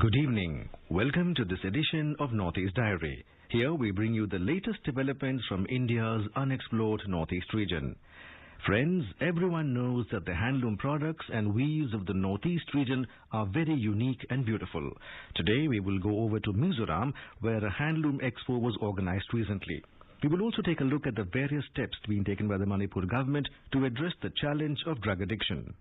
Good evening. Welcome to this edition of Northeast Diary. Here we bring you the latest developments from India's unexplored Northeast region. Friends, everyone knows that the handloom products and weaves of the Northeast region are very unique and beautiful. Today we will go over to Mizoram, where a handloom expo was organized recently. We will also take a look at the various steps being taken by the Manipur government to address the challenge of drug addiction.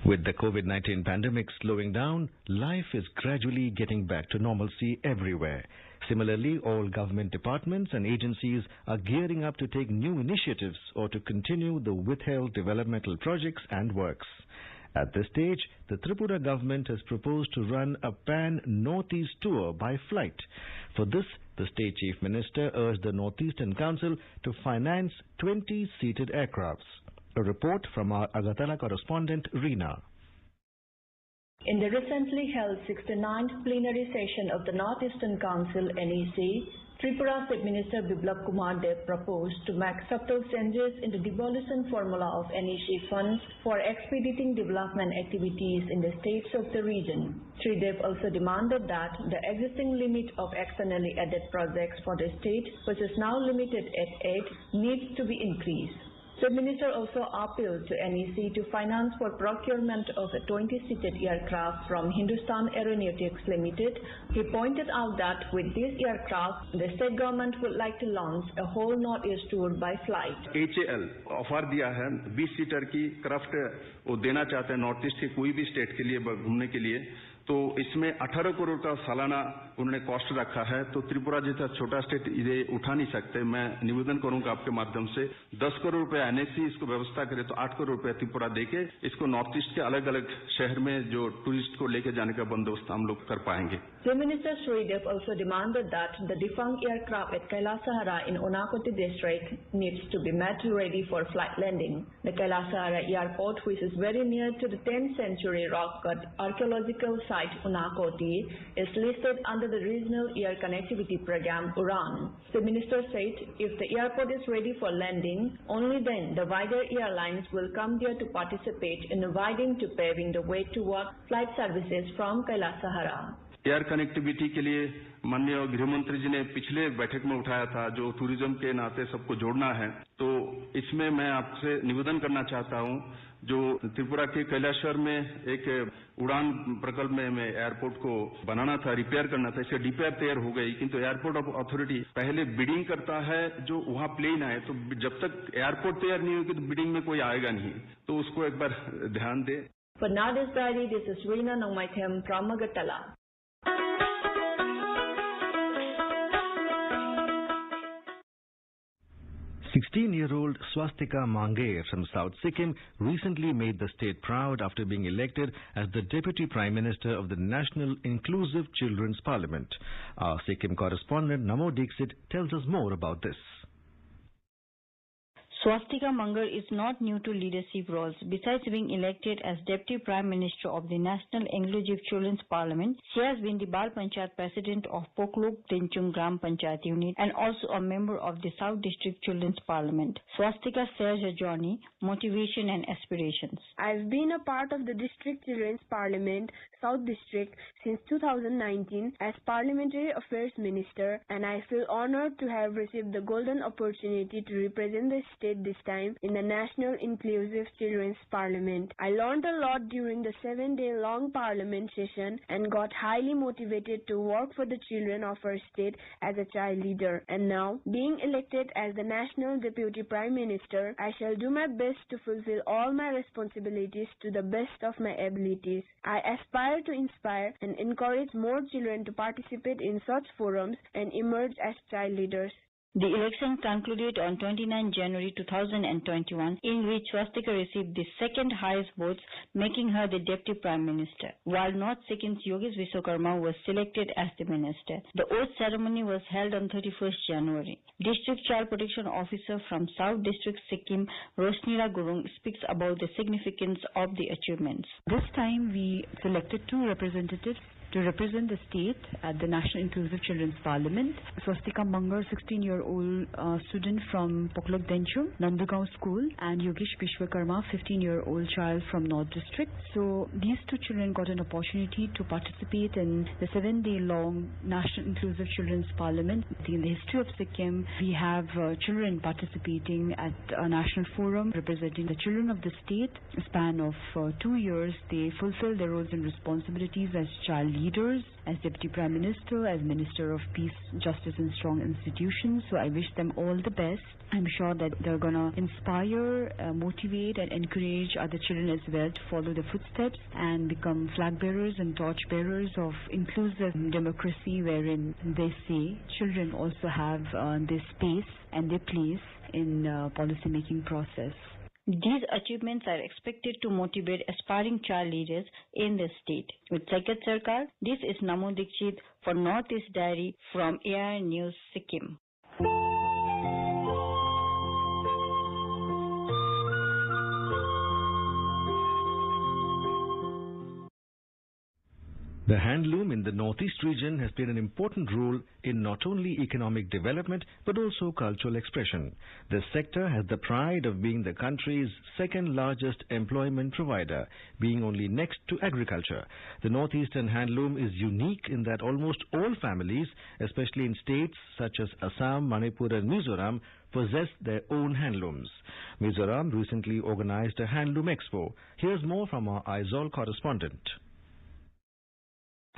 With the COVID-19 pandemic slowing down, life is gradually getting back to normalcy everywhere. Similarly, all government departments and agencies are gearing up to take new initiatives or to continue the withheld developmental projects and works. At this stage, the Tripura government has proposed to run a pan-Northeast tour by flight. For this, the State Chief Minister urged the Northeastern Council to finance 20 seated aircrafts. A report from our Agartala correspondent, Reena. In the recently held 69th plenary session of the Northeastern Council NEC, Tripura Chief Minister Biplab Kumar Deb proposed to make subtle changes in the devolution formula of NEC funds for expediting development activities in the states of the region. Shri Deb also demanded that the existing limit of externally added projects for the state, which is now limited at 8, needs to be increased. The Minister also appealed to NEC to finance for procurement of a 20-seated aircraft from Hindustan Aeronautics Limited. He pointed out that with this aircraft, the state government would like to launch a whole Northeast tour by flight. HAL offer दिया है 20 seater की craft वो देना चाहते हैं north east के कोई भी स्टेट के लिए घूमने के लिए, तो इसमें 18 करोड़ का सालाना उन्होंने कॉस्ट रखा है। तो त्रिपुरा जैसा छोटा स्टेट ये उठा नहीं सकते। मैं निवेदन करूंगा आपके माध्यम से 10 करोड़ रुपए एनएससी इसको व्यवस्था करे तो 8 करोड़ रुपए त्रिपुरा देके इसको नॉर्थ ईस्ट के अलग अलग शहर में जो टूरिस्ट को लेके जाने का बंदोबस्त हम लोग कर पाएंगे। The Minister Shri Deb also demanded that the defunct aircraft at Kailasahara in Unakoti district needs to be made ready for flight landing. The Kailasahara airport, which is very near to the 10th century rock cut archaeological site Unakoti, is listed under the Regional Air Connectivity Program URAN. The Minister said if the airport is ready for landing, only then the wider airlines will come there to participate in widening to paving the way toward flight services from Kailasahara. Air connectivity के लिए माननीय गृह मंत्री जी ने पिछले बैठक में उठाया था जो टूरिज्म के नाते सबको जोड़ना है, तो इसमें मैं आपसे निवेदन करना चाहता हूं जो त्रिपुरा के कैलाशहर में एक उड़ान प्रकल्प में एयरपोर्ट को बनाना था, रिपेयर करना था, इसका रिपेयर तैयार हो गई, किंतु एयरपोर्ट अथॉरिटी पहले बिडिंग करता है जो वहां प्लेन आए, तो जब तक एयरपोर्ट तैयार नहीं होगी तो बिडिंग में कोई आएगा नहीं, तो उसको एक बार ध्यान दे। For Northeast Diary, this is Reena Nongmaithem from Agartala. 16-year-old Swastika Mangair from South Sikkim recently made the state proud after being elected as the Deputy Prime Minister of the National Inclusive Children's Parliament. Our Sikkim correspondent Namo Dixit tells us more about this. Swastika Mangair is not new to leadership roles. Besides being elected as Deputy Prime Minister of the National Inclusive Children's Parliament, she has been the Bal Panchayat President of Pokluk Tinchung Gram Panchayat Unit and also a member of the South District Children's Parliament. Swastika shares her journey, motivation and aspirations. I've been a part of the District Children's Parliament, South District, since 2019 as Parliamentary Affairs Minister, and I feel honored to have received the golden opportunity to represent the state this time in the National Inclusive Children's Parliament. I learned a lot during the 7-day-long Parliament session and got highly motivated to work for the children of our state as a child leader. And now, being elected as the National Deputy Prime Minister, I shall do my best to fulfill all my responsibilities to the best of my abilities. I aspire to inspire and encourage more children to participate in such forums and emerge as child leaders. The election concluded on 29 January 2021, in which Swastika received the second highest votes, making her the Deputy Prime Minister, while North Sikkim's Yogesh Vishwakarma was selected as the Minister. The oath ceremony was held on 31st January. District Child Protection Officer from South District Sikkim, Roshnira Gurung, speaks about the significance of the achievements. This time we selected 2 representatives to represent the state at the National Inclusive Children's Parliament. Swastika Mangar, 16-year-old student from Poklok Denchum, Nandugaon School, and Yogesh Vishwakarma, 15-year-old child from North District. So these two children got an opportunity to participate in the 7-day-long National Inclusive Children's Parliament. In the history of Sikkim, we have children participating at a national forum representing the children of the state. A span of 2 years, they fulfill their roles and responsibilities as child leaders, as Deputy Prime Minister, as Minister of Peace, Justice and Strong Institutions. So I wish them all the best. I'm sure that they're going to inspire, motivate and encourage other children as well to follow the footsteps and become flag bearers and torch bearers of inclusive democracy, wherein they say children also have their space and their place in policy making process. These achievements are expected to motivate aspiring child leaders in the state. With Saikat Sarkar, this is Namo Dikshit for Northeast Diary from AR News, Sikkim. The handloom in the Northeast region has played an important role in not only economic development but also cultural expression. This sector has the pride of being the country's second largest employment provider, being only next to agriculture. The Northeastern handloom is unique in that almost all families, especially in states such as Assam, Manipur and Mizoram, possess their own handlooms. Mizoram recently organized a handloom expo. Here's more from our Aizawl correspondent.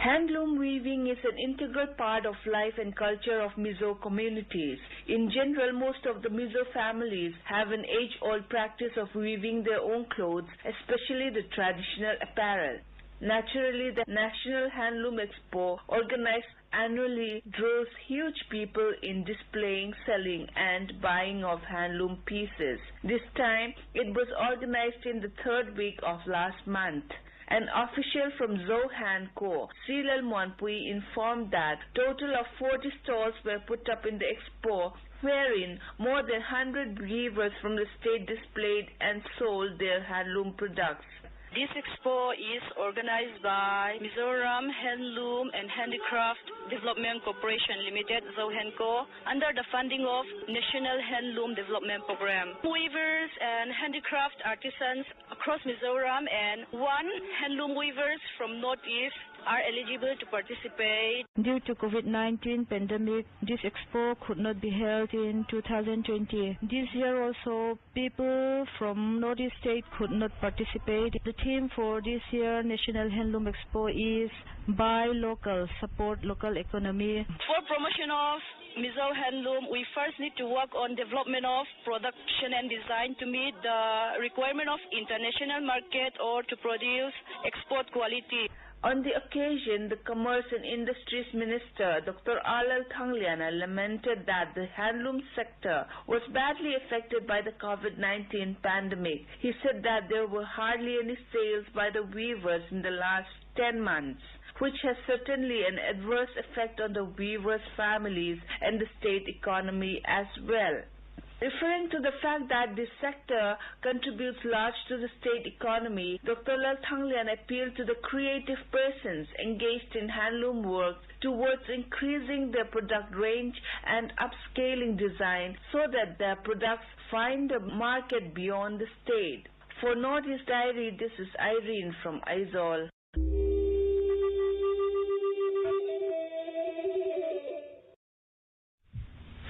Handloom weaving is an integral part of life and culture of Mizo communities. In general, most of the Mizo families have an age-old practice of weaving their own clothes, especially the traditional apparel. Naturally, the National Handloom Expo, organized annually, draws huge people in displaying, selling and buying of handloom pieces. This time, it was organized in the third week of last month. An official from Zohan Co, Silal Monpui, informed that total of 40 stalls were put up in the expo, wherein more than 100 weavers from the state displayed and sold their handloom products. This expo is organized by Mizoram Handloom and Handicraft Development Corporation Limited, Zohenco, under the funding of National Handloom Development Program. Weavers and handicraft artisans across Mizoram and one handloom weavers from Northeast are eligible to participate. Due to COVID-19 pandemic, this expo could not be held in 2020. This year also, people from Northeast state could not participate. The theme for this year National Handloom Expo is Buy Local, Support Local Economy. For promotion of Mizo Handloom, we first need to work on development of production and design to meet the requirement of international market or to produce export quality. On the occasion, the Commerce and Industries Minister, Dr. Alal Thangliana, lamented that the handloom sector was badly affected by the COVID-19 pandemic. He said that there were hardly any sales by the weavers in the last 10 months, which has certainly an adverse effect on the weavers' families and the state economy as well. Referring to the fact that this sector contributes large to the state economy, Dr. Lal Thanglian appealed to the creative persons engaged in handloom work towards increasing their product range and upscaling design so that their products find a market beyond the state. For Northeast Diary, this is Irene from Aizawl.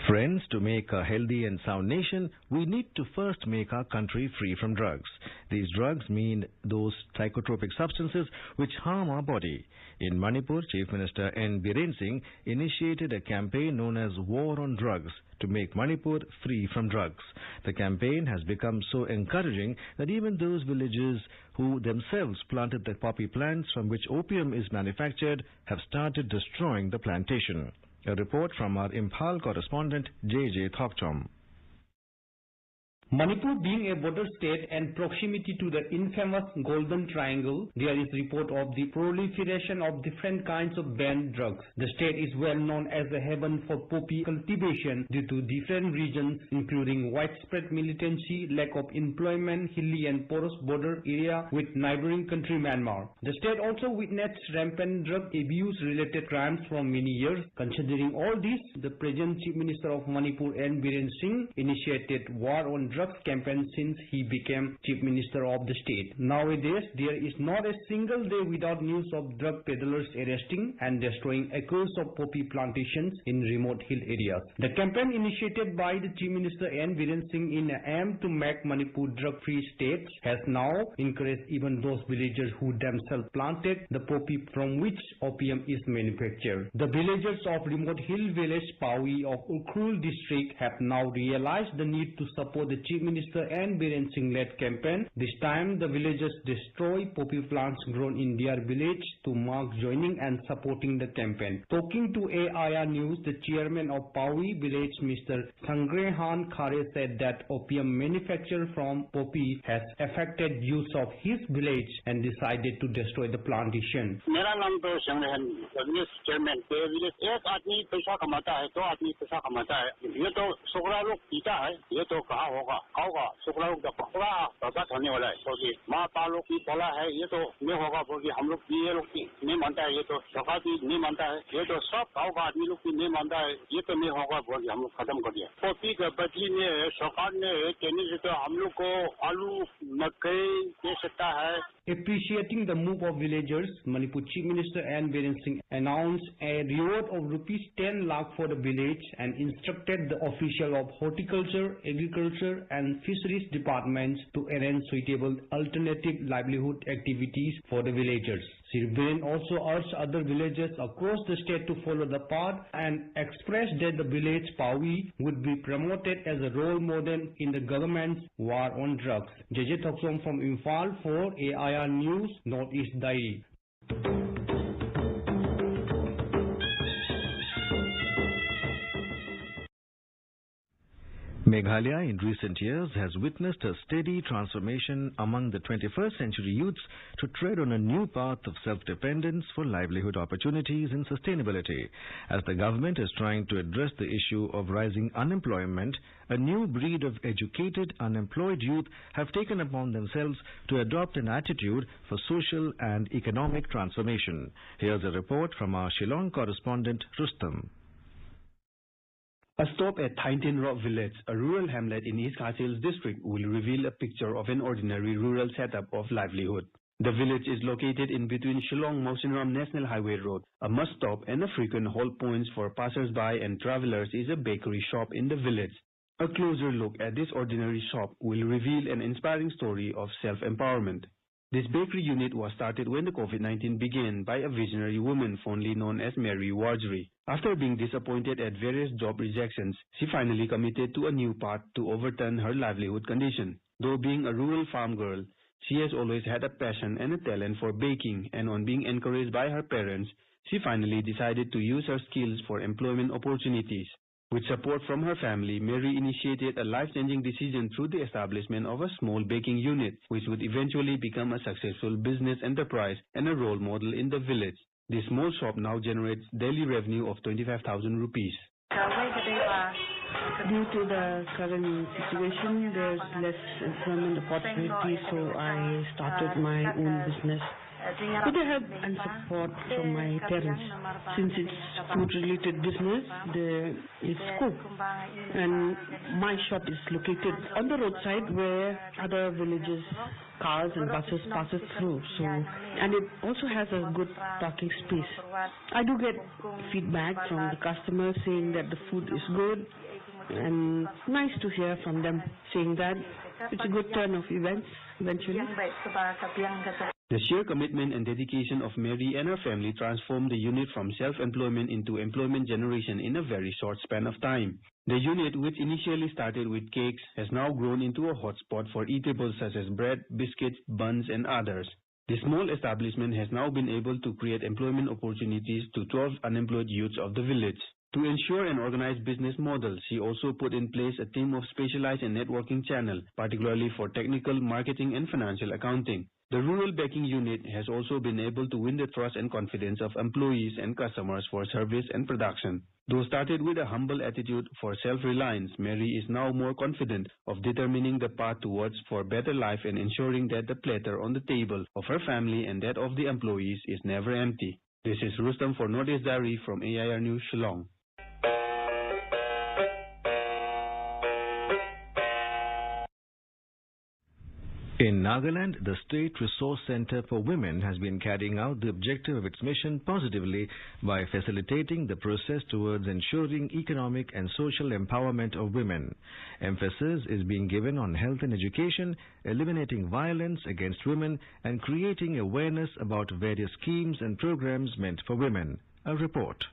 Friends, to make a healthy and sound nation, we need to first make our country free from drugs. These drugs mean those psychotropic substances which harm our body. In Manipur, Chief Minister N. Biren Singh initiated a campaign known as War on Drugs to make Manipur free from drugs. The campaign has become so encouraging that even those villagers who themselves planted the poppy plants from which opium is manufactured have started destroying the plantation. A report from our Imphal correspondent J.J. Thokchom. Manipur being a border state and proximity to the infamous Golden Triangle, there is report of the proliferation of different kinds of banned drugs. The state is well known as a haven for poppy cultivation due to different reasons including widespread militancy, lack of employment, hilly and porous border area with neighboring country Myanmar. The state also witnessed rampant drug abuse related crimes for many years. Considering all this, the present Chief Minister of Manipur N. Biren Singh initiated war on drugs campaign since he became Chief Minister of the state. Nowadays, there is not a single day without news of drug peddlers arresting and destroying acres of poppy plantations in remote hill areas. The campaign initiated by the Chief Minister N. Biren Singh in an aim to make Manipur drug-free state has now encouraged even those villagers who themselves planted the poppy from which opium is manufactured. The villagers of remote hill village Pawi of Ukhrul district have now realized the need to support the Chief Minister N. Biren Singh-led campaign. This time, the villagers destroy poppy plants grown in their village to mark joining and supporting the campaign. Talking to AIR News, the chairman of Pawi village, Mr. Sangrehan Khare, said that opium manufacture from poppy has affected youth of his village and decided to destroy the plantation. मेरा नाम तो संग्रहण village chairman के village एक आदमी पैसा कमाता है, दो आदमी पैसा कमाता है, ये तो छोकरा लोग पीता है, ये तो कहाँ होगा, खाओगा, छोकरा लोग पकड़ा बर्बाद होने वाला है, क्योंकि माँ बाप लोग की बोला है, ये तो नहीं होगा, क्योंकि हम लोग भी ये लोग नहीं मानता है, ये तो सरकार भी नहीं मानता है, ये तो सब गाँव का आदमी लोग भी नहीं मानता है, ये तो नहीं होगा, क्योंकि हम लोग खत्म कर दिया। पोपी के बदली में सरकार ने कहने से तो हम लोग को आलू मकई दे सकता है। Appreciating the move of villagers, Manipur Chief Minister N. Biren Singh announced a reward of ₹10 lakh for the village and instructed the official of horticulture, agriculture and fisheries departments to arrange suitable alternative livelihood activities for the villagers. Sri Biren also urged other villagers across the state to follow the path and expressed that the village Pawi would be promoted as a role model in the government's war on drugs. JJ Thoksom from Imphal for AIR News, Northeast Diary. Meghalaya in recent years has witnessed a steady transformation among the 21st century youths to tread on a new path of self-dependence for livelihood opportunities and sustainability. As the government is trying to address the issue of rising unemployment, a new breed of educated, unemployed youth have taken upon themselves to adopt an attitude for social and economic transformation. Here's a report from our Shillong correspondent Rustam. A stop at Thaintin Rock Village, a rural hamlet in East Khartoum district, will reveal a picture of an ordinary rural setup of livelihood. The village is located in between Shillong-Mawsynram National Highway Road. A must-stop and a frequent halt points for passers-by and travelers is a bakery shop in the village. A closer look at this ordinary shop will reveal an inspiring story of self-empowerment. This bakery unit was started when the COVID-19 began by a visionary woman fondly known as Mary Wargery. After being disappointed at various job rejections, she finally committed to a new path to overturn her livelihood condition. Though being a rural farm girl, she has always had a passion and a talent for baking, and on being encouraged by her parents, she finally decided to use her skills for employment opportunities. With support from her family, Mary initiated a life-changing decision through the establishment of a small baking unit, which would eventually become a successful business enterprise and a role model in the village. This small shop now generates daily revenue of 25,000 rupees. Due to the current situation, there's less employment opportunities, so I started my own business. With the help and support from my parents, since it's food-related business, there is scope. And my shop is located on the roadside where other villages, cars and buses passes through. So, and it also has a good parking space. I do get feedback from the customers saying that the food is good, and nice to hear from them saying that it's a good turn of events eventually. The sheer commitment and dedication of Mary and her family transformed the unit from self-employment into employment generation in a very short span of time. The unit, which initially started with cakes, has now grown into a hotspot for eatables such as bread, biscuits, buns and others. The small establishment has now been able to create employment opportunities to 12 unemployed youths of the village. To ensure an organized business model, she also put in place a team of specialized and networking channel, particularly for technical, marketing and financial accounting. The Rural Banking Unit has also been able to win the trust and confidence of employees and customers for service and production. Though started with a humble attitude for self-reliance, Mary is now more confident of determining the path towards for better life and ensuring that the platter on the table of her family and that of the employees is never empty. This is Rustam for Northeast Diary from AIR News, Shillong. In Nagaland, the State Resource Center for Women has been carrying out the objective of its mission positively by facilitating the process towards ensuring economic and social empowerment of women. Emphasis is being given on health and education, eliminating violence against women, and creating awareness about various schemes and programs meant for women. A report.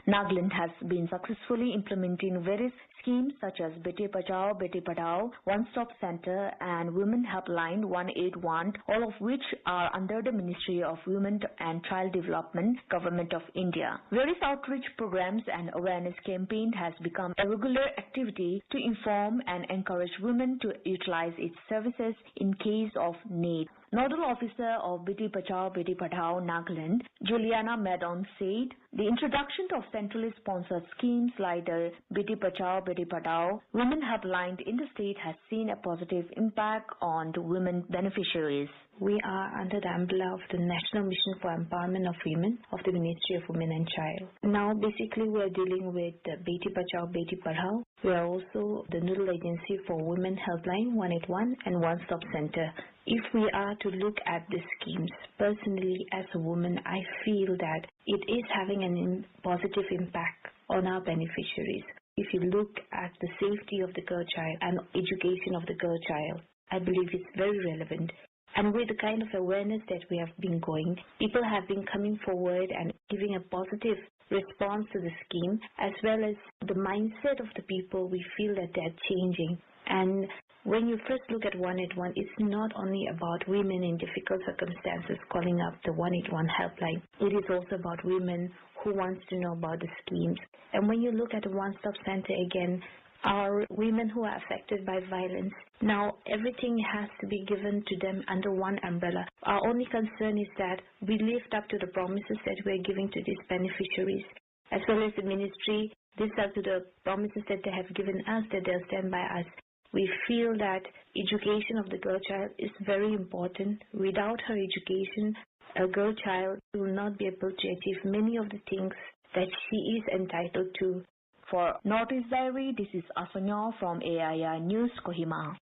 Nagaland has been successfully implementing various schemes such as Beti Bachao, Beti Padhao, One Stop Center and Women Helpline 181, all of which are under the Ministry of Women and Child Development, Government of India. Various outreach programs and awareness campaign has become a regular activity to inform and encourage women to utilize its services in case of need. Nodal Officer of Beti Bachao, Beti Padhao, Nagaland, Juliana Madon said, the introduction of centrally sponsored schemes like the Beti Bachao, Beti Padhao Women Helpline in the state has seen a positive impact on the women beneficiaries. We are under the umbrella of the National Mission for Empowerment of Women of the Ministry of Women and Child. Now, basically, we are dealing with the Beti Bachao, Beti Padhao. We are also the Noodle Agency for Women Helpline 181 and One Stop Center. If we are to look at the schemes, personally, as a woman, I feel that it is having a positive impact on our beneficiaries. If you look at the safety of the girl child and education of the girl child, I believe it's very relevant. And with the kind of awareness that we have been going, people have been coming forward and giving a positive response to the scheme, as well as the mindset of the people, we feel that they're changing. And when you first look at 181, it's not only about women in difficult circumstances calling up the 181 helpline. It is also about women who wants to know about the schemes. And when you look at the one-stop center again, are women who are affected by violence. Now, everything has to be given to them under one umbrella. Our only concern is that we lived up to the promises that we're giving to these beneficiaries, as well as the ministry lives up to the promises that they have given us, that they'll stand by us. We feel that education of the girl child is very important. Without her education, a girl child will not be able to achieve many of the things that she is entitled to. For Northeast Diary, this is Asonyo from AIR News, Kohima.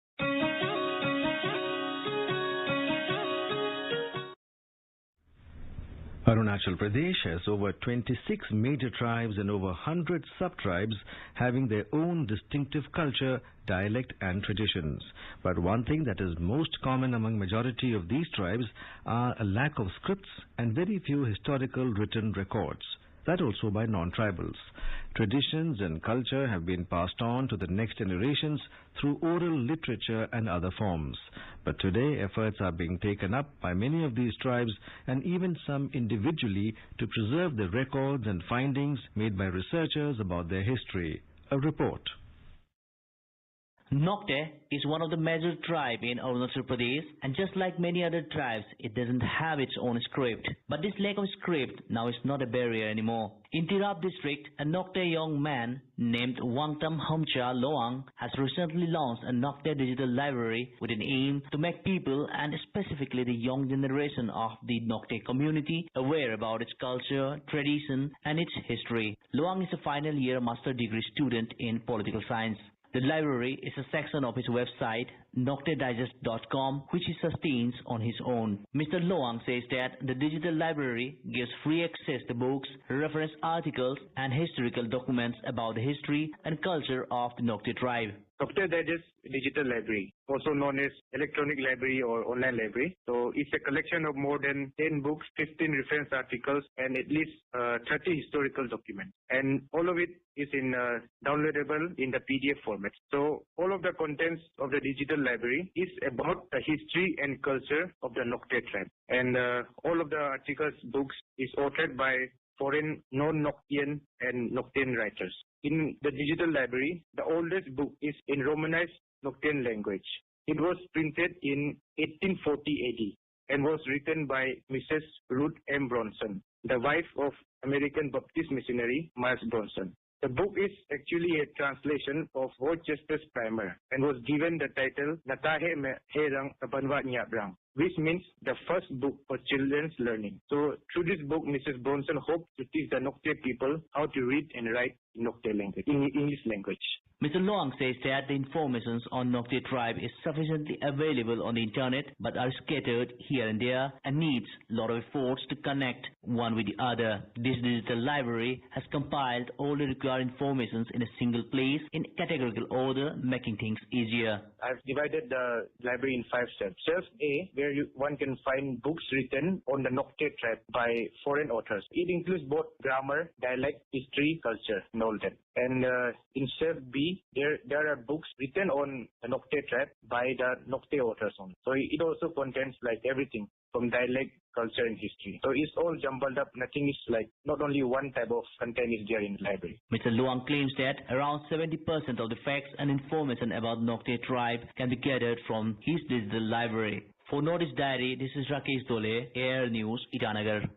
Arunachal Pradesh has over 26 major tribes and over 100 sub-tribes having their own distinctive culture, dialect and traditions. But one thing that is most common among majority of these tribes are a lack of scripts and very few historical written records. That also by non-tribals. Traditions and culture have been passed on to the next generations through oral literature and other forms. But today efforts are being taken up by many of these tribes and even some individually to preserve the records and findings made by researchers about their history. A report. Nokte is one of the major tribes in Arunachal Pradesh, and just like many other tribes, it doesn't have its own script. But this lack of script now is not a barrier anymore. In Tirap district, a Nokte young man named Wangtam Homcha Loang has recently launched a Nokte digital library with an aim to make people, and specifically the young generation of the Nokte community, aware about its culture, tradition, and its history. Loang is a final year master degree student in political science. The library is a section of his website, noctedigest.com, which he sustains on his own. Mr. Loang says that the digital library gives free access to books, reference articles, and historical documents about the history and culture of the Nokte tribe. Nokte Digest Digital Library, also known as Electronic Library or Online Library. So it's a collection of more than 10 books, 15 reference articles, and at least 30 historical documents. And all of it is in downloadable in the PDF format. So all of the contents of the digital library is about the history and culture of the Nokte tribe. And all of the articles, books is authored by foreign non-Noctian and Noctian writers. In the digital library, the oldest book is in Romanized Noctian language. It was printed in 1840 AD and was written by Mrs. Ruth M. Bronson, the wife of American Baptist missionary Miles Bronson. The book is actually a translation of Worcester's primer and was given the title Natahe Herang Tabanwa Nyabrang, which means the first book for children's learning. So through this book, Mrs. Bronson hoped to teach the Nocte people how to read and write in Nocte language, in English language. Mr. Loang says that the information on Nocte tribe is sufficiently available on the internet but are scattered here and there and needs a lot of efforts to connect one with the other. This digital library has compiled all the required information in a single place in categorical order, making things easier. I've divided the library in 5 steps. Shelf A, where one can find books written on the Nocte tribe by foreign authors. It includes both grammar, dialect, history, culture, and all that. And in Shelf B, there are books written on the Nocte tribe by the Nocte authors only. So it also contains like everything from dialect, culture, and history. So it's all jumbled up. Nothing is like, not only one type of content is there in the library. Mr. Luang claims that around 70% of the facts and information about Nocte tribe can be gathered from his digital library. For Northeast Diary, this is Rakesh Dole, Air News, Itanagar.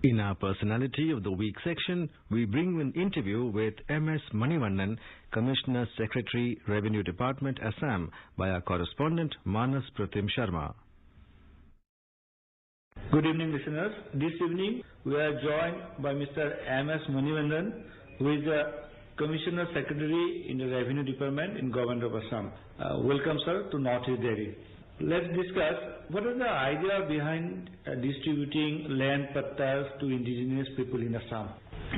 In our Personality of the Week section, we bring you an interview with M.S. Manivannan, Commissioner Secretary, Revenue Department, Assam, by our correspondent Manas Pratim Sharma. Good evening, listeners. This evening, we are joined by Mr. M.S. Manivannan, who is the Commissioner Secretary in the Revenue Department in Government of Assam. Welcome, sir, to Northeast Diary. Let's discuss what is the idea behind distributing land pattas to indigenous people in Assam.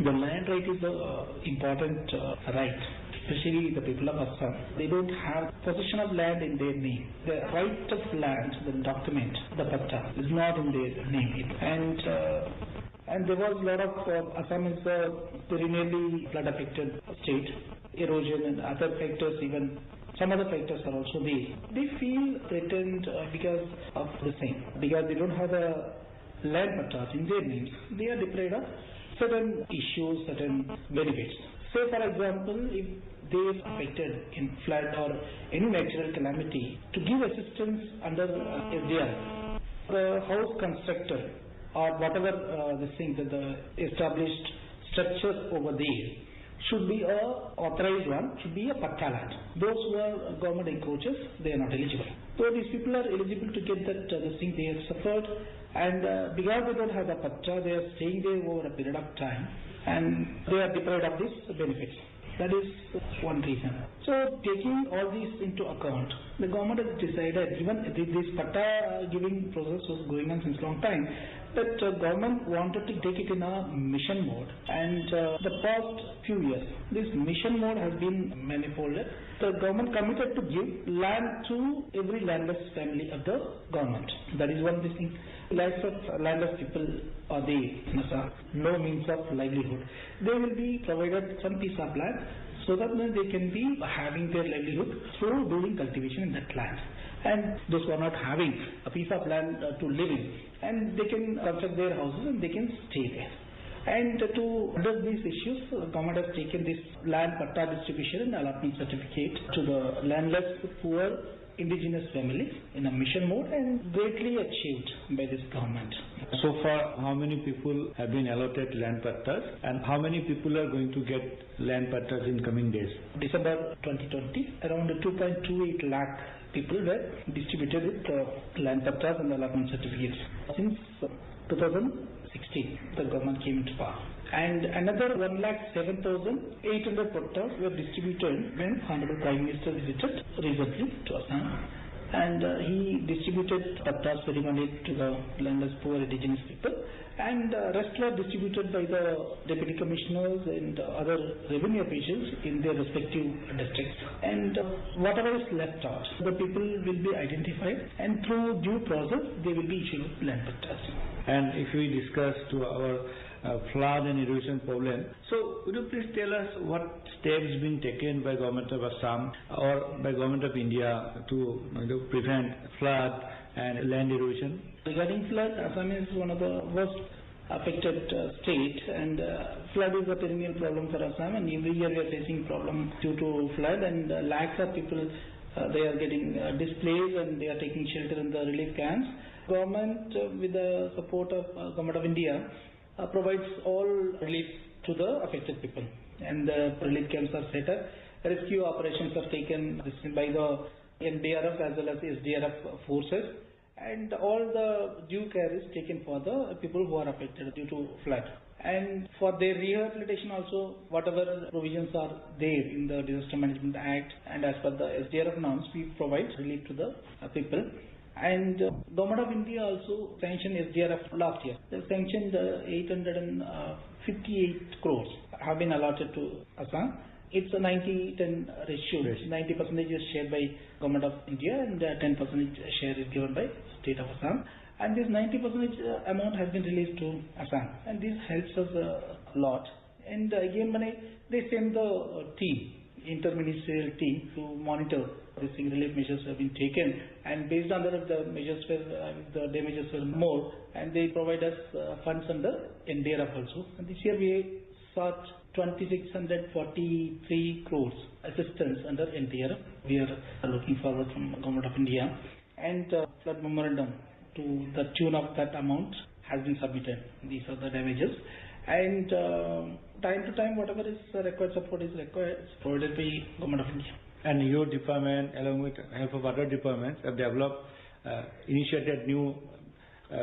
The land right is an important right, especially the people of Assam. They don't have possession of land in their name. The right of land, the document, the patta, is not in their name. And there was a lot of Assam is a perennially flood affected state, erosion and other factors, even some other factors are also there. They feel threatened because of the same. Because they don't have the land pattas in their names, they are deprived of certain issues, certain benefits. Say for example, if they are affected in flood or any natural calamity, to give assistance under SDR, the house constructor or whatever the established structures over there should be a authorized one, should be a patta land. Those who are government encroachers, they are not eligible. So these people are eligible to get that thing they have suffered, and because they don't have the patta, they are staying there over a period of time, and they are deprived of these benefits. That is one reason. So taking all these into account, the government has decided, even this patta giving process was going on since a long time, but government wanted to take it in a mission mode, and the past few years this mission mode has been manifolded. The government committed to give land to every landless family of the government. That is one thing. Lives of landless people are there in Assam, no means of livelihood. They will be provided some piece of land so that they can be having their livelihood through doing cultivation in that land. And those who are not having a piece of land to live in, and they can construct their houses and they can stay there. And to address these issues, government has taken this land patta distribution and allotment certificate to the landless poor indigenous families in a mission mode, and greatly achieved by this government. So far, how many people have been allotted land pattas, and how many people are going to get land pattas in coming days? December 2020, around 2.28 lakh people were distributed with land pattas and allotment certificates. Since 2016, the government came into power. And another 1,07,800 pattas were distributed when Honorable Prime Minister visited recently to Assam. And he distributed pattas ceremonially to the landless poor indigenous people. And rest were distributed by the deputy commissioners and other revenue officials in their respective districts. And whatever is left out, the people will be identified, and through due process, they will be issued land pattas. And if we discuss to our flood and erosion problem. So would you please tell us what steps being taken by government of Assam or by government of India to prevent flood and land erosion? Regarding flood, Assam is one of the worst affected state, and flood is a perennial problem for Assam, and every year we are facing problem due to flood, and lakhs of people they are getting displaced and they are taking shelter in the relief camps. Government with the support of Government of India provides all relief to the affected people, and the relief camps are set up. Rescue operations are taken by the NDRF as well as SDRF forces, and all the due care is taken for the people who are affected due to flood. And for their rehabilitation also, whatever provisions are there in the Disaster Management Act and as per the SDRF norms, we provide relief to the people. And Government of India also sanctioned SDRF last year. They sanctioned 858 crores have been allotted to Assam. It's a 90-10 ratio. 90% is shared by Government of India and 10% share is given by State of Assam. And this 90% amount has been released to Assam. And this helps us a lot. And again, they send the team, interministerial team, to monitor these relief measures have been taken. And based on that, the measures were, the damages were more. And they provide us funds under NDRF also. And this year we sought 2,643 crores assistance under NDRF. We are looking forward from Government of India, and flood memorandum to the tune of that amount has been submitted. These are the damages, and time to time whatever is required support is required is provided by Government of India. And your department, along with help of other departments, have developed, initiated new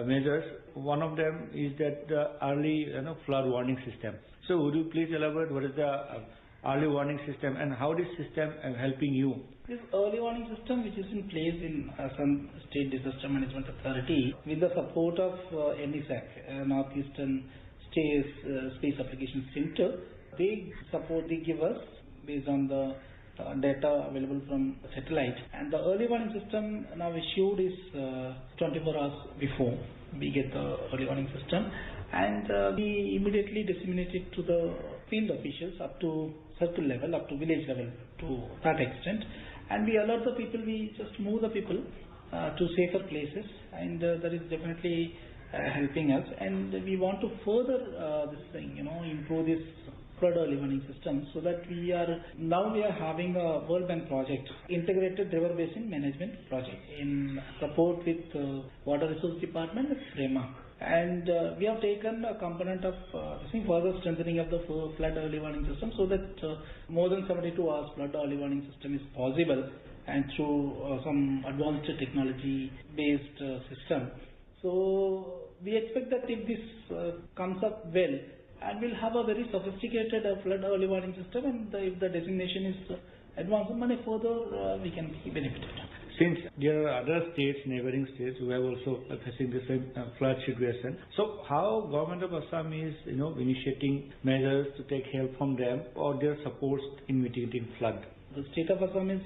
measures. One of them is that the early flood warning system. So would you please elaborate what is the early warning system and how this system is helping you? This early warning system, which is in place in Assam State Disaster Management Authority, with the support of NISAC, Northeastern Space Application Center, they give us based on the data available from satellite. And the early warning system now issued is 24 hours before we get the early warning system. And we immediately disseminate it to the field officials up to circle level, up to village level to that extent. And we alert the people, we just move the people to safer places, and that is definitely helping us. And we want to further improve this flood early warning system, so that we are having a World Bank project, Integrated River Basin Management Project, in support with Water Resource Department and FREMA. And we have taken a component of further strengthening of the flood early warning system, so that more than 72 hours flood early warning system is possible, and through some advanced technology based system. So we expect that if this comes up well, and we'll have a very sophisticated flood early warning system, and if the designation is advanced, further we can be benefited. Since there are other states, neighboring states, who have also facing the same flood situation, so how government of Assam is, initiating measures to take help from them or their support in mitigating flood? The state of Assam is,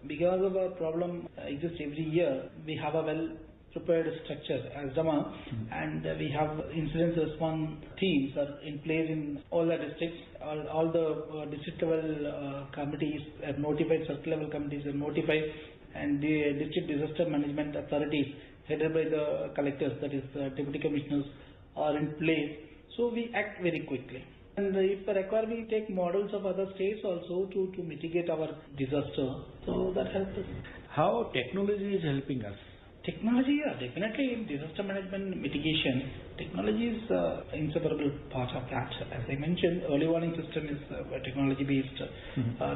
because of a problem exists every year, we have a well-prepared structure as DAMA, and we have incident response teams are in place in all the districts. All the district level committees are notified, circle level committees are notified, and the district disaster management authorities headed by the collectors, that is deputy commissioners, are in place. So we act very quickly, and if required we take models of other states also to mitigate our disaster. So that helps us. How technology is helping us? Technology, definitely in disaster management mitigation, technology is inseparable part of that. As I mentioned, early warning system is a technology based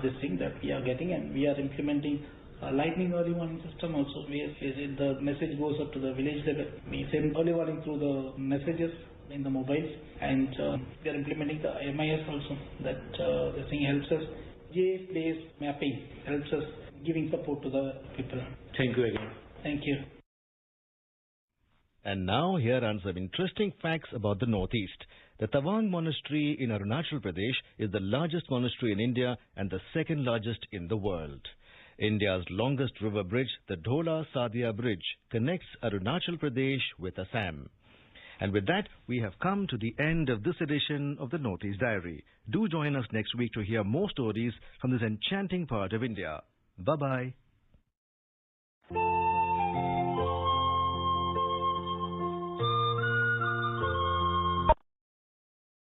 this thing that we are getting, and we are implementing lightning early warning system also, where the message goes up to the village level. We send early warning through the messages in the mobiles, and we are implementing the MIS also. That this thing helps us. GIS-based mapping helps us giving support to the people. Thank you again. Thank you. And now here are some interesting facts about the Northeast. The Tawang Monastery in Arunachal Pradesh is the largest monastery in India and the second largest in the world. India's longest river bridge, the Dhola Sadia Bridge, connects Arunachal Pradesh with Assam. And with that, we have come to the end of this edition of the Northeast Diary. Do join us next week to hear more stories from this enchanting part of India. Bye-bye.